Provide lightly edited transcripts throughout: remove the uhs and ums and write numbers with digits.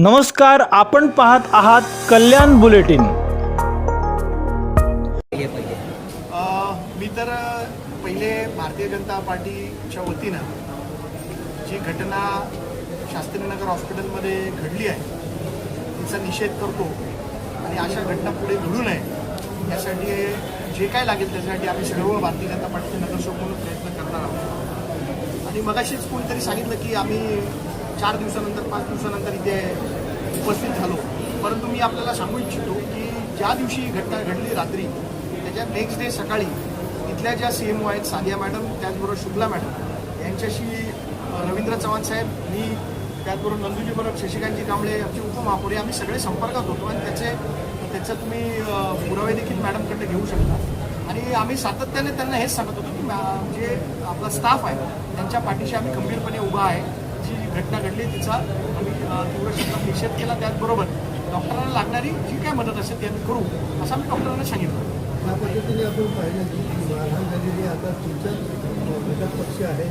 नमस्कार, आपण पाहत आहात कल्याण बुलेटिन। मी तर पहिले भारतीय जनता पार्टीच्या वतीनं जी घटना शास्त्रीनगर हॉस्पिटलमध्ये घडली आहे तिचा निषेध करतो आणि अशा घटना पुढे घडू नये यासाठी जे काय लागेल त्याच्यासाठी आम्ही सर्व भारतीय जनता पार्टीचे नगरसेवक म्हणून प्रयत्न करणार आहोत। आणि मगाशीच कोणीतरी सांगितलं की आम्ही 4 दिवसानंतर 5 दिवसानंतर इथे उपस्थित झालो, परंतु मी आपल्याला सांगू इच्छितो की ज्या दिवशी घटना घडली रात्री त्याच्या नेक्स्ट डे सकाळी इथल्या ज्या CMO आहेत सादिया मॅडम, त्याचबरोबर शुक्ला मॅडम यांच्याशी रवींद्र चव्हाण साहेब, मी त्याचबरोबर नंदुजी बरोबर शशिकांतजी कांबळे आमचे उपमहापौर आम्ही सगळे संपर्कात होतो आणि त्याचं तुम्ही पुरावे देखील मॅडमकडे घेऊ शकता। आणि आम्ही सातत्याने त्यांना हेच सांगत होतो की जे आपला स्टाफ आहे त्यांच्या पाठीशी आम्ही खंबीरपणे उभा आहे। जी घटना घडली तिचा आम्ही तीव्र शब्दात निषेध केला, त्याचबरोबर डॉक्टरांना लागणारी जी काय मदत असेल ती आम्ही करू असं आम्ही डॉक्टरांना सांगितलं। त्या पद्धतीने आपण पाहिलं की मारहाण झालेली आता तुमच्याच घटक पक्ष आहे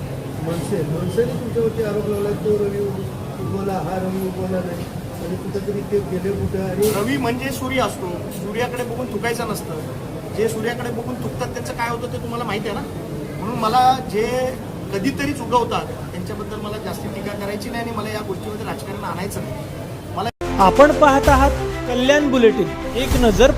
मनसेने तुमच्यावरती आरोप लावला, तो रवी उगवला, हा रवी उगवला नाही आणि कुठेतरी ते गेले कुठं। आणि रवी म्हणजे सूर्य असतो, सूर्याकडे बघून चुकायचं नसतं, जे सूर्याकडे बघून चुकतात त्यांचं काय होतं ते तुम्हाला माहिती आहे ना। म्हणून मला जे कधीतरीच उगवतात त्यांच्याबद्दल मला जास्ती टीका करायची नाही आणि मला या गोष्टीमध्ये राजकारण आणायचं नाही। आपण पाहत आहात कल्याण बुलेटिन, एक नजर